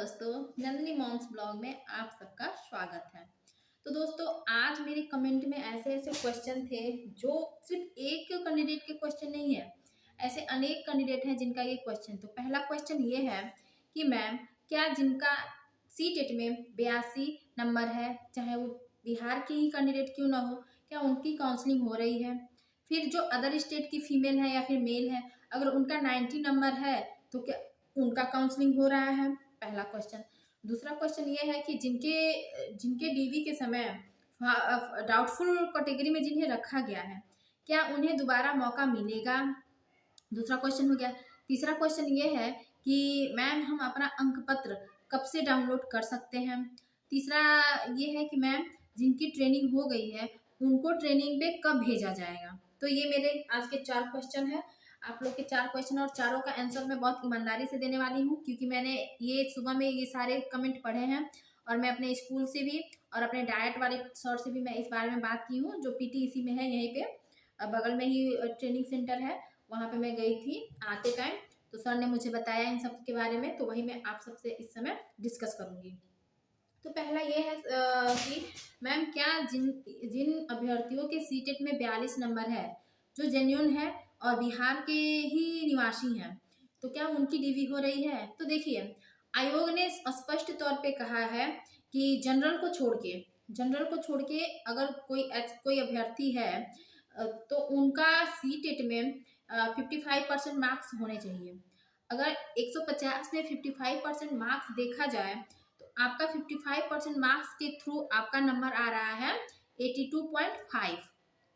दोस्तों, Nandini moms blog में आप सबका स्वागत है। तो दोस्तों, आज मेरे कमेंट में ऐसे ऐसे क्वेश्चन थे जो सिर्फ एक कैंडिडेट के क्वेश्चन नहीं है। ऐसे अनेक कैंडिडेट हैं जिनका ये क्वेश्चन। तो पहला क्वेश्चन ये है कि मैम, क्या जिनका सीटेट में 82 नंबर है, चाहे वो बिहार के ही कैंडिडेट क्यों ना हो, क्या उनकी काउंसलिंग हो रही है? फिर जो अदर स्टेट की फीमेल है या फिर मेल है, अगर उनका 90 नंबर है तो क्या उनका काउंसलिंग हो रहा है? पहला क्वेश्चन। दूसरा क्वेश्चन ये है कि जिनके जिनके डीवी के समय डाउटफुल कैटेगरी में जिन्हें रखा गया है, क्या उन्हें दोबारा मौका मिलेगा? दूसरा क्वेश्चन हो गया। तीसरा क्वेश्चन ये है कि मैम, हम अपना अंक पत्र कब से डाउनलोड कर सकते हैं? तीसरा ये है कि मैम, जिनकी ट्रेनिंग हो गई है उनको ट्रेनिंग पे कब भेजा जाएगा? तो ये मेरे आज के 4 क्वेश्चन हैं। आप लोग के 4 क्वेश्चन और चारों का आंसर मैं बहुत ईमानदारी से देने वाली हूँ, क्योंकि मैंने ये सुबह में ये सारे कमेंट पढ़े हैं और मैं अपने स्कूल से भी और अपने डाइट वाले सर से भी मैं इस बारे में बात की हूँ, जो पीटीईसी में है, यहीं पे बगल में ही ट्रेनिंग सेंटर है, वहाँ पे मैं गई थी आते टाइम। तो सर ने मुझे बताया इन सब के बारे में, तो वही मैं आप सबसे इस समय डिस्कस करूंगी। तो पहला ये है कि मैम, क्या जिन जिन अभ्यर्थियों के सीटेट में 42 नंबर है, जो जेन्युइन है और बिहार के ही निवासी हैं, तो क्या उनकी डीवी हो रही है? तो देखिए, आयोग ने स्पष्ट तौर पे कहा है कि जनरल को छोड़ के अगर कोई अभ्यर्थी है, तो उनका सीटेट में 55% मार्क्स होने चाहिए। अगर 150 में 55% मार्क्स देखा जाए तो आपका 55% मार्क्स के थ्रू आपका नंबर आ रहा है 82.5।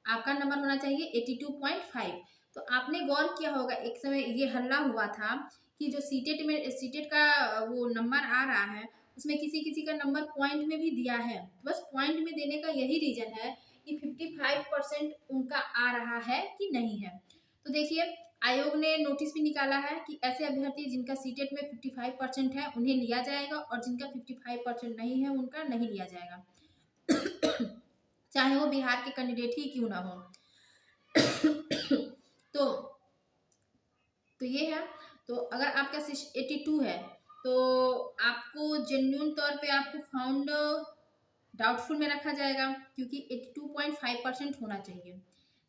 आपका नंबर होना चाहिए 82.5। तो आपने गौर किया होगा, एक समय ये हल्ला हुआ था कि जो सीटेट का वो नंबर आ रहा है, उसमें किसी किसी का नंबर पॉइंट में भी दिया है। बस पॉइंट में देने का यही रीजन है कि 55% उनका आ रहा है कि नहीं है। तो देखिए, आयोग ने नोटिस भी निकाला है कि ऐसे अभ्यर्थी जिनका सीटेट में 55% है उन्हें लिया जाएगा, और जिनका 55% नहीं है उनका नहीं लिया जाएगा, चाहे वो बिहार के कैंडिडेट ही क्यों ना हो। तो तो ये है। तो अगर आपका 82 है तो आपको जेन्युइन तौर पे आपको फाउंड डाउटफुल में रखा जाएगा, क्योंकि 82.5% होना चाहिए।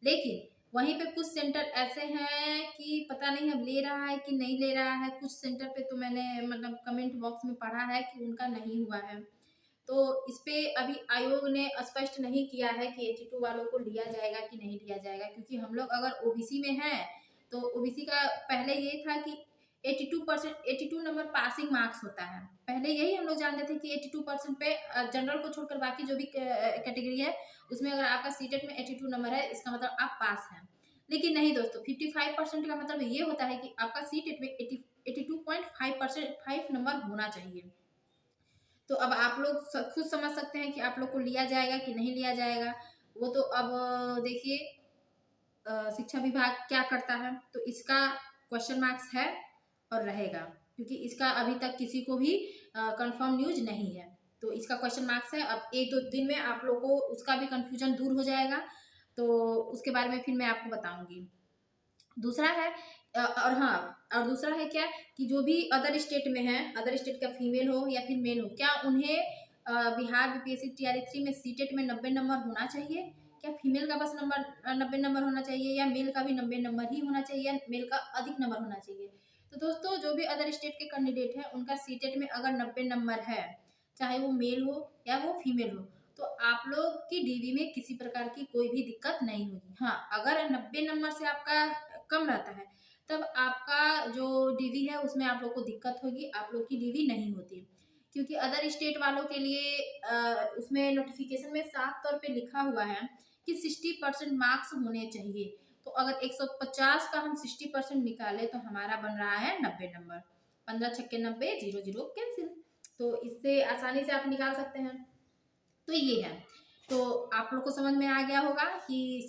लेकिन वहीं पे कुछ सेंटर ऐसे हैं कि पता नहीं अब ले रहा है कि नहीं ले रहा है। कुछ सेंटर पे तो मैंने मतलब कमेंट बॉक्स में पढ़ा है कि उनका नहीं हुआ है। तो इस पे अभी आयोग ने स्पष्ट नहीं किया है कि 82 वालों को लिया जाएगा कि नहीं लिया जाएगा, क्योंकि हम लोग अगर ओबीसी में हैं तो ओबीसी का पहले ये था कि 82 नंबर पासिंग मार्क्स होता है। पहले यही हम लोग जानते थे कि 82% पे जनरल को छोड़कर बाकी जो भी कैटेगरी है उसमें अगर आपका सीटेट में 82 नंबर है, इसका मतलब आप पास हैं। लेकिन नहीं दोस्तों, 55% का मतलब ये होता है कि आपका सीटेट में 82.5% नंबर होना चाहिए। तो अब आप लोग खुद समझ सकते हैं कि आप लोग को लिया जाएगा कि नहीं लिया जाएगा। वो तो अब देखिए शिक्षा विभाग क्या करता है। तो इसका क्वेश्चन मार्क्स है और रहेगा, क्योंकि इसका अभी तक किसी को भी कंफर्म न्यूज नहीं है। तो इसका क्वेश्चन मार्क्स है। अब 1-2 दिन में आप लोग को उसका भी कंफ्यूजन दूर हो जाएगा, तो उसके बारे में फिर मैं आपको बताऊंगी। दूसरा है और हाँ, और दूसरा है क्या कि जो भी अदर स्टेट में है, अदर स्टेट का फीमेल हो या फिर मेल हो, क्या उन्हें बिहार बीपीएससी टीआरई 3 में सीटेट में 90 नंबर होना चाहिए? क्या फीमेल का बस नंबर 90 नंबर होना चाहिए, या मेल का भी 90 नंबर ही होना चाहिए, या मेल का अधिक नंबर होना चाहिए? तो दोस्तों, जो भी अदर स्टेट के कैंडिडेट हैं उनका सीटेट में अगर 90 नंबर है, चाहे वो मेल हो या वो फीमेल हो, तो आप लोग की डीवी में किसी प्रकार की कोई भी दिक्कत नहीं होगी। हाँ, अगर 90 नंबर से आपका कम रहता है तब आपका जो डीवी है उसमें आप लोग को दिक्कत होगी, आप लोग की डीवी नहीं होती। क्योंकि अदर स्टेट वालों के लिए उसमें नोटिफिकेशन में साफ तौर पे लिखा हुआ है कि 60% मार्क्स होने चाहिए। तो अगर 150 का हम 60% निकाले तो हमारा बन रहा है 90 नंबर। 15 छक्के 90, 0 0 कैंसिल। तो इससे आसानी से आप निकाल सकते हैं। तो ये है। तो आप लोग को समझ में आ गया होगा कि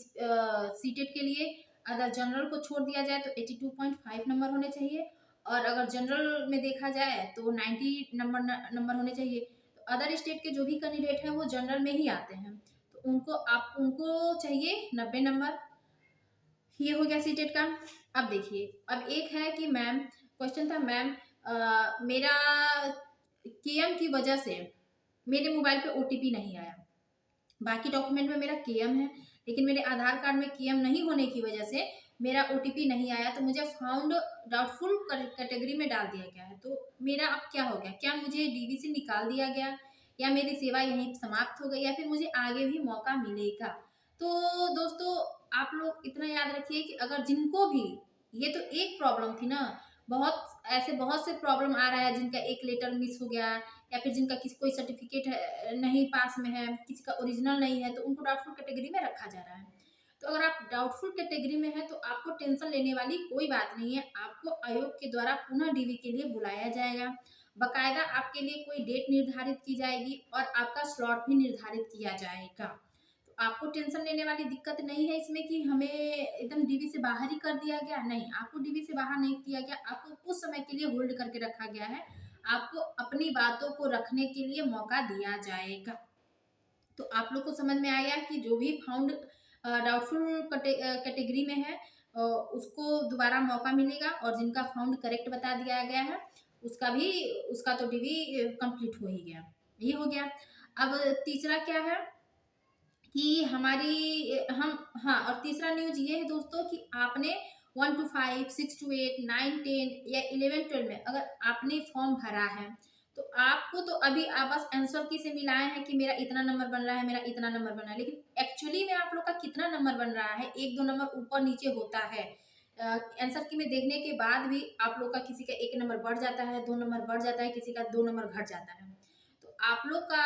सीटेट के लिए अगर जनरल को छोड़ दिया जाए तो 82.5 नंबर होने चाहिए, और अगर जनरल में देखा जाए तो 90 नंबर होने चाहिए। तो अदर स्टेट के जो भी कैंडिडेट हैं वो जनरल में ही आते हैं, तो उनको चाहिए 90 नंबर। ये हो गया सीटेट का। अब देखिए, अब एक है कि मैम, क्वेश्चन था मैम, मेरा केएम की वजह से मेरे मोबाइल पे ओटीपी नहीं आया। बाकी डॉक्यूमेंट में मेरा केएम है, लेकिन मेरे आधार कार्ड में केएम नहीं होने की वजह से मेरा ओटीपी नहीं आया, तो मुझे फाउंड डाउटफुल कैटेगरी में डाल दिया गया है। तो मेरा अब क्या हो गया, क्या मुझे डीबी से निकाल दिया गया, या मेरी सेवा यहीं समाप्त हो गई, या फिर मुझे आगे भी मौका मिलेगा? तो दोस्तों, आप लोग इतना याद रखिए कि अगर जिनको भी, ये तो एक प्रॉब्लम थी ना, बहुत से प्रॉब्लम आ रहा है, जिनका एक लेटर मिस हो गया, या फिर जिनका किसी कोई सर्टिफिकेट है नहीं पास में है, किसी का ओरिजिनल नहीं है, तो उनको डाउटफुल कैटेगरी में रखा जा रहा है। तो अगर आप डाउटफुल कैटेगरी में है तो आपको टेंशन लेने वाली कोई बात नहीं है। आपको आयोग के द्वारा पुनः डीवी के लिए बुलाया जाएगा, बकायदा आपके लिए कोई डेट निर्धारित की जाएगी और आपका स्लॉट भी निर्धारित किया जाएगा। तो आपको टेंशन लेने वाली दिक्कत नहीं है इसमें कि हमें एकदम डीवी से बाहर ही कर दिया गया। नहीं, आपको डीवी से बाहर नहीं किया गया, आपको कुछ समय के लिए होल्ड करके रखा गया है। आपको अपनी बातों को रखने के लिए मौका दिया जाएगा। तो आप लोग को समझ में आया कि जो भी फाउंड डाउटफुल कैटेगरी में है उसको दोबारा मौका मिलेगा, और जिनका फाउंड करेक्ट बता दिया गया है उसका तो डीवी कंप्लीट हो ही गया। ये हो गया। अब तीसरा क्या है कि हमारी हम हाँ, और तीसरा न्यूज ये है दोस्तों कि आपने 1 to 5, 6 to 8, 9, 10 या 11, 12 में अगर आपने फॉर्म भरा है, तो आपको तो अभी आप बस आंसर की से मिलाए हैं कि मेरा इतना नंबर बन रहा है, मेरा इतना नंबर बन रहा है, लेकिन एक्चुअली में आप लोग का कितना नंबर बन रहा है, 1-2 नंबर ऊपर नीचे होता है। आंसर की में देखने के बाद भी आप लोग का किसी का 1 नंबर बढ़ जाता है, 2 नंबर बढ़ जाता है, किसी का 2 नंबर घट जाता है। तो आप लोग का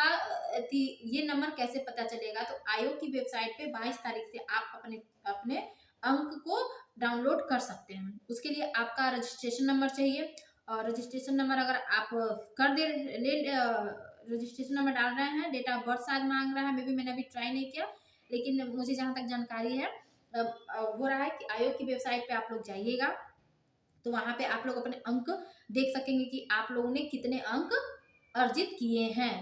ये नंबर कैसे पता चलेगा? तो आयोग की वेबसाइट पे 22 तारीख से आप अपने अपने अंक को डाउनलोड कर सकते हैं। उसके लिए आपका रजिस्ट्रेशन नंबर चाहिए, और रजिस्ट्रेशन नंबर अगर आप कर दे ले रजिस्ट्रेशन नंबर डाल रहे हैं, डेट ऑफ बर्थ शायद मांग रहा है, मे बी मैंने अभी ट्राई नहीं किया, लेकिन मुझे जहाँ तक जानकारी है हो रहा है कि आयोग की वेबसाइट पे आप लोग जाइएगा, तो वहाँ पे आप लोग अपने अंक देख सकेंगे कि आप लोगों ने कितने अंक अर्जित किए हैं।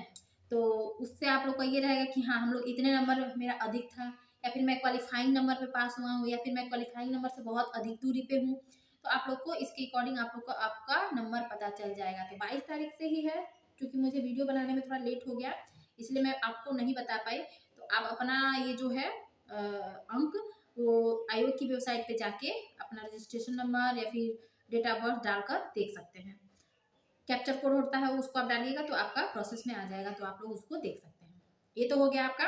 तो उससे आप लोग का ये रहेगा कि हाँ, हम लोग इतने नंबर मेरा अधिक था, या फिर मैं क्वालिफाइंग नंबर पे पास हुआ हूँ, या फिर मैं क्वालिफाइंग नंबर से बहुत अधिक दूरी पे हूँ। तो आप लोग को इसके अकॉर्डिंग आप लोग को आपका नंबर पता चल जाएगा। तो 22 तारीख से ही है, क्योंकि मुझे वीडियो बनाने में थोड़ा लेट हो गया, इसलिए मैं आपको नहीं बता पाई। तो आप अपना ये जो है अंक वो आयोग की वेबसाइट पे जाके अपना रजिस्ट्रेशन नंबर या फिर डेट ऑफ बर्थ डालकर देख सकते हैं। कैप्चर कोड होता है, उसको आप डालिएगा तो आपका प्रोसेस में आ जाएगा, तो आप लोग उसको देख सकते हैं। ये तो हो गया आपका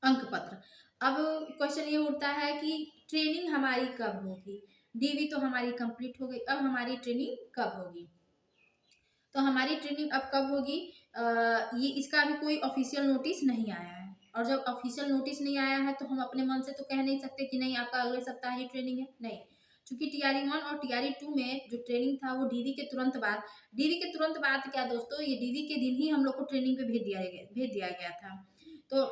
अंक पत्र। अब क्वेश्चन ये उठता है कि ट्रेनिंग हमारी कब होगी? डीवी तो हमारी कंप्लीट हो गई, अब हमारी ट्रेनिंग कब होगी? तो हमारी ट्रेनिंग अब कब होगी? ये इसका अभी कोई ऑफिशियल नोटिस नहीं आया है, और जब ऑफिशियल नोटिस नहीं आया है तो हम अपने मन से तो कह नहीं सकते कि नहीं आपका अगले सप्ताह ही ट्रेनिंग है। नहीं, क्योंकि टीआरई 1 और टीआरई 2 में जो ट्रेनिंग था वो डीवी के तुरंत बाद क्या दोस्तों, ये डीवी के दिन ही हम लोग को ट्रेनिंग पे भेज दिया गया था। तो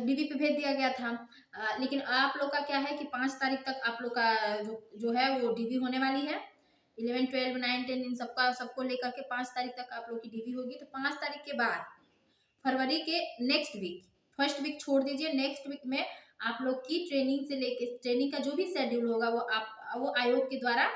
डीवी पे भेज दिया गया था। लेकिन आप लोग का क्या है कि 5 तारीख तक आप लोग का जो है वो डीवी होने वाली है। 11, 12, 9, 10 इन सबको लेकर के 5 तारीख तक आप लोग की डीवी होगी। तो 5 तारीख के बाद फरवरी के नेक्स्ट वीक, फर्स्ट वीक छोड़ दीजिए, नेक्स्ट वीक में आप लोग की ट्रेनिंग से लेके ट्रेनिंग का जो भी शेड्यूल होगा वो आयोग के द्वारा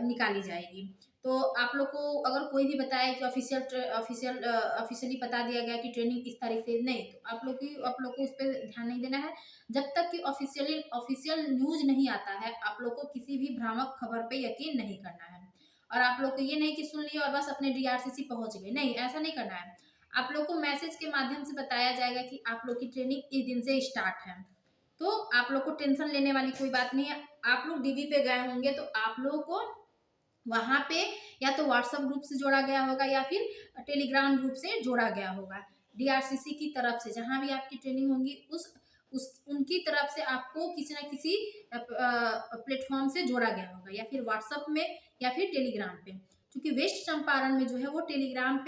निकाली जाएगी। तो आप लोग को अगर कोई भी बताए कि ऑफिशियली बता दिया गया कि ट्रेनिंग इस तारीख से, नहीं, तो आप लोग को उस पर ध्यान नहीं देना है। जब तक कि ऑफिशियल न्यूज नहीं आता है, आप लोग को किसी भी भ्रामक खबर पे यकीन नहीं करना है। और आप लोग को ये नहीं कि सुन लिया और बस अपने डीआरसीसी पहुंच गए, नहीं, ऐसा नहीं करना है। आप लोग को मैसेज के माध्यम से बताया जाएगा कि आप लोग की ट्रेनिंग इस दिन से स्टार्ट है। तो आप लोग को टेंशन लेने वाली कोई बात नहीं है। आप लोग डीवी पे गए होंगे तो आप लोगों को वहां पे या तो व्हाट्सएप ग्रुप से जोड़ा गया होगा, या फिर टेलीग्राम ग्रुप से जोड़ा गया होगा। डीआरसीसी की तरफ से जहां भी आपकी ट्रेनिंग होगी उस उनकी तरफ से आपको किसी ना किसी प्लेटफॉर्म से जोड़ा गया होगा, या फिर व्हाट्सएप में या फिर टेलीग्राम पे। क्योंकि वेस्ट चंपारण में जो है वो टेलीग्राम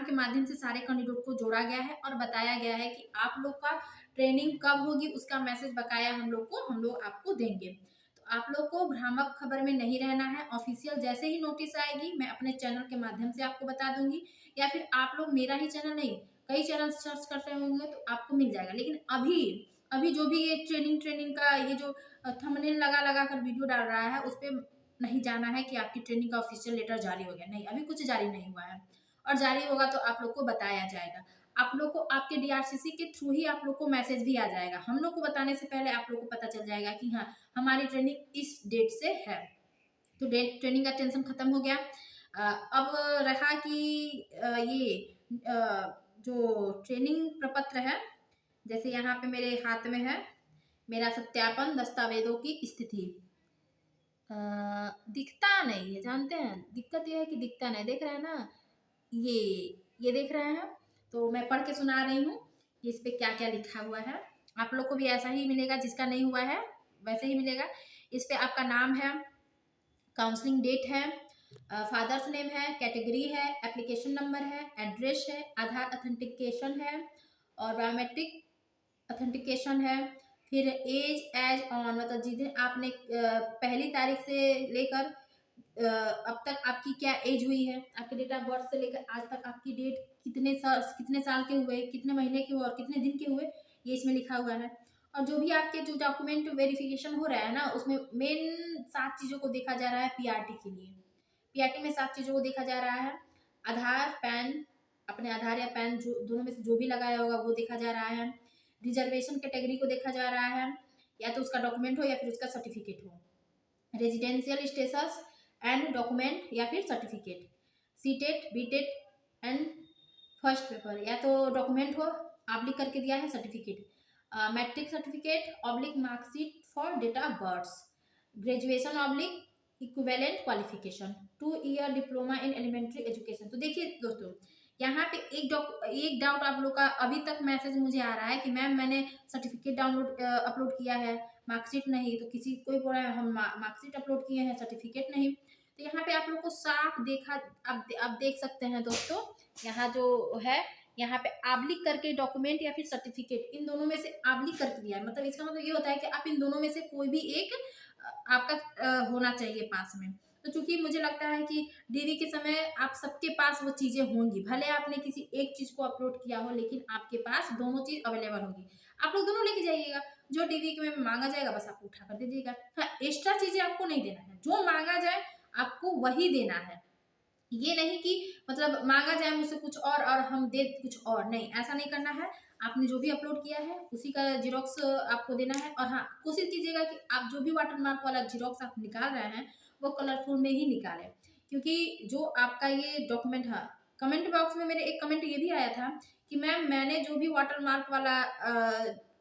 के माध्यम से सारे कैंडिडेट को जोड़ा गया है और बताया गया है कि आप लोग का ट्रेनिंग कब होगी, उसका मैसेज बकाया हम लोग आपको देंगे। तो आप लोग को भ्रामक खबर में नहीं रहना है। ऑफिशियल जैसे ही नोटिस आएगी मैं अपने चैनल के माध्यम से आपको बता दूंगी, या फिर आप लोग मेरा ही चैनल नहीं कई चैनल सर्च करते होंगे तो आपको मिल जाएगा। लेकिन अभी जो भी ये ट्रेनिंग का ये जो थंबनेल लगा लगा कर वीडियो डाल रहा है उस पर नहीं जाना है कि आपकी ट्रेनिंग का ऑफिशियल लेटर जारी हो गया, नहीं, अभी कुछ जारी नहीं हुआ है। और जारी होगा तो आप लोग को बताया जाएगा। आप लोग को आपके डीआरसीसी के थ्रू ही आप लोग को मैसेज भी आ जाएगा। हम लोग को बताने से पहले आप लोग को पता चल जाएगा कि हाँ, हमारी ट्रेनिंग इस डेट से है। तो डेट ट्रेनिंग का टेंशन खत्म हो गया। अब रहा कि ये जो ट्रेनिंग प्रपत्र है, जैसे यहाँ पे मेरे हाथ में है मेरा सत्यापन दस्तावेजों की स्थिति। दिखता नहीं है, जानते हैं दिक्कत ये है कि दिखता नहीं, देख रहे हैं ना, ये देख रहे हैं। तो मैं पढ़ के सुना रही हूँ कि इस पे क्या क्या लिखा हुआ है। आप लोग को भी ऐसा ही मिलेगा, जिसका नहीं हुआ है वैसे ही मिलेगा। इस पे आपका नाम है, काउंसलिंग डेट है, फादर्स नेम है, कैटेगरी है, एप्लीकेशन नंबर है, एड्रेस है, आधार अथेंटिकेशन है और बायोमेट्रिक अथेंटिकेशन है। फिर एज एज ऑन, मतलब जिस दिन आपने पहली तारीख से लेकर अब तक आपकी क्या एज हुई है, आपके डेट ऑफ बर्थ से लेकर आज तक आपकी डेट कितने साल के हुए, कितने महीने के हुए और कितने दिन के हुए, ये इसमें लिखा हुआ है। और जो भी आपके जो डॉक्यूमेंट वेरिफिकेशन हो रहा है ना, उसमें मेन 7 चीज़ों को देखा जा रहा है पीआरटी के लिए। पीआरटी में 7 चीज़ों को देखा जा रहा है। आधार, पैन, अपने आधार या पैन जो दोनों में से जो भी लगाया होगा वो देखा जा रहा है। रिजर्वेशन कैटेगरी को देखा जा रहा है, या तो उसका डॉक्यूमेंट हो या फिर उसका सर्टिफिकेट हो। रेजिडेंशियल स्टेटस एंड डॉक्यूमेंट या फिर certificate. CTET, BTET and first paper, या तो डॉक्यूमेंट हो, ऑब्लिक करके दिया है certificate. Matric certificate oblique marksheet for date of birth. Graduation oblique equivalent qualification. 2 year diploma in elementary education. तो देखिए दोस्तों, यहाँ पे एक डाउट आप लोग का अभी तक मैसेज मुझे आ रहा है कि मैम मैंने सर्टिफिकेट अपलोड किया है, मार्कशीट नहीं। तो किसी कोई बोल रहा है हम मार्कशीट अपलोड किए हैं, सर्टिफिकेट नहीं। तो यहाँ पे आप लोग को साफ देखा, आप देख सकते हैं दोस्तों, यहाँ जो है, यहाँ पे आब्लिक करके डॉक्यूमेंट या फिर सर्टिफिकेट, इन दोनों में से आब्लिक करके दिया है। मतलब इसका मतलब ये होता है कि आप इन दोनों में से कोई भी एक आपका होना चाहिए पास में। तो चूंकि मुझे लगता है कि डीवी के समय आप सबके पास वो चीज़ें होंगी, भले आपने किसी एक चीज़ को अपलोड किया हो, लेकिन आपके पास दोनों चीज़ अवेलेबल होगी। आप लोग दोनों लेके जाइएगा, जो डीवी में मांगा जाएगा बस आपको उठा कर दे दीजिएगा। हाँ, एक्स्ट्रा चीज़ें आपको नहीं देना है, जो मांगा जाए आपको वही देना है। ये नहीं कि मतलब मांगा जाए मुझसे कुछ और हम दे कुछ और, नहीं, ऐसा नहीं करना है। आपने जो भी अपलोड किया है उसी का जीरोक्स आपको देना है। और हाँ, कोशिश कीजिएगा कि आप जो भी वाटरमार्क वाला जीरोक्स आप निकाल रहे हैं वो कलरफुल में ही निकालें, क्योंकि जो आपका ये डॉक्यूमेंट है, कमेंट बॉक्स में मेरे एक कमेंट ये भी आया था कि मैम मैंने जो भी वाटरमार्क वाला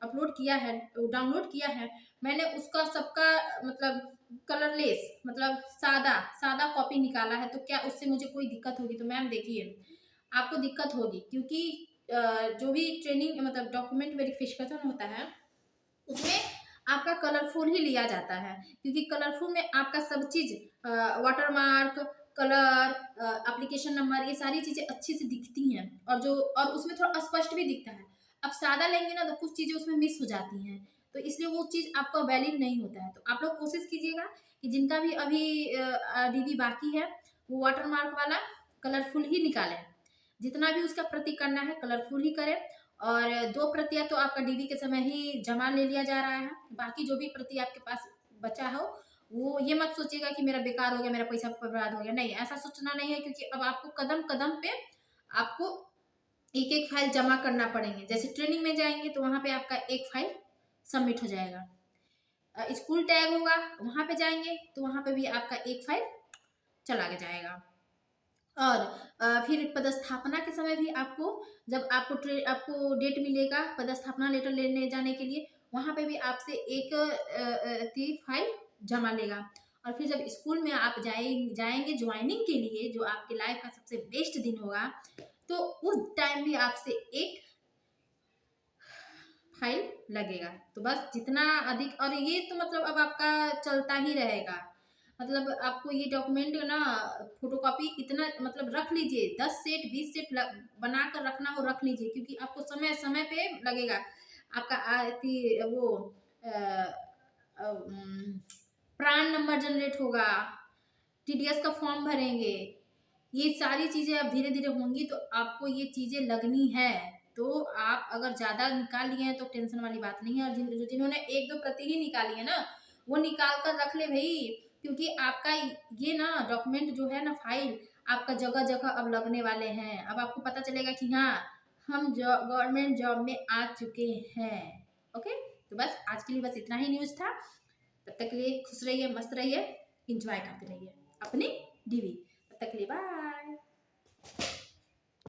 अपलोड किया है, डाउनलोड किया है, मैंने उसका सबका मतलब कलरलेस, मतलब सादा सादा कॉपी निकाला है, तो क्या उससे मुझे कोई दिक्कत होगी? तो मैम देखिए, आपको दिक्कत होगी, क्योंकि जो भी ट्रेनिंग मतलब डॉक्यूमेंट वेरिफिकेशन होता है उसमें आपका कलरफुल ही लिया जाता है, क्योंकि कलरफुल में आपका सब चीज़ वाटरमार्क, कलर, एप्लीकेशन नंबर, ये सारी चीज़ें अच्छी से दिखती हैं, और उसमें थोड़ा स्पष्ट भी दिखता है। अब सादा लेंगे ना तो कुछ चीज़ें उसमें मिस हो जाती हैं, तो इसलिए वो चीज़ आपका वैलिड नहीं होता है। तो आप लोग कोशिश कीजिएगा कि जिनका भी अभी डीवी बाकी है वो वाटरमार्क वाला कलरफुल ही निकालें, जितना भी उसका प्रति करना है कलरफुल ही करें। और 2 प्रतियां तो आपका डीवी के समय ही जमा ले लिया जा रहा है, बाकी जो भी प्रति आपके पास बचा हो वो ये मत सोचिएगा कि मेरा बेकार हो गया, मेरा पैसा बर्बाद हो गया, नहीं, ऐसा सोचना नहीं है, क्योंकि अब आपको कदम कदम पे आपको एक एक फाइल जमा करना पड़ेंगे। जैसे ट्रेनिंग में जाएंगे तो वहाँ पे आपका एक फाइल सबमिट हो जाएगा, स्कूल टैग होगा वहाँ पे जाएंगे तो वहाँ पे भी आपका एक फाइल चला जाएगा। और फिर पदस्थापना के समय भी आपको, जब आपको डेट मिलेगा पदस्थापना लेटर लेने जाने के लिए, वहाँ पे भी आपसे एक फाइल जमा लेगा। और फिर जब स्कूल में आप जाएंगे ज्वाइनिंग के लिए, जो आपके लाइफ का सबसे बेस्ट दिन होगा, तो उस टाइम भी आपसे एक फाइल लगेगा। तो बस जितना अधिक, और ये तो मतलब अब आपका चलता ही रहेगा, मतलब आपको ये डॉक्यूमेंट ना फोटोकॉपी इतना मतलब रख लीजिए, 10 सेट 20 सेट बना कर रखना हो रख लीजिए, क्योंकि आपको समय समय पे लगेगा। आपका वो प्राण नंबर जनरेट होगा, टीडीएस का फॉर्म भरेंगे, ये सारी चीज़ें अब धीरे धीरे होंगी, तो आपको ये चीज़ें लगनी है। तो आप अगर ज़्यादा निकाल लिए हैं तो टेंशन वाली बात नहीं है। और जिन्होंने 1-2 प्रति ही निकाली है ना, वो निकाल कर रख ले भाई, क्योंकि आपका ये ना डॉक्यूमेंट जो है ना, फाइल आपका जगह जगह अब लगने वाले हैं। अब आपको पता चलेगा कि हाँ, हम गवर्नमेंट जॉब में आ चुके हैं। ओके, तो बस आज के लिए बस इतना ही न्यूज़ था। तब तक के लिए खुश रहिए, मस्त रहिए, इंजॉय करते रहिए अपनी डीवी। तब तक के लिए बाय।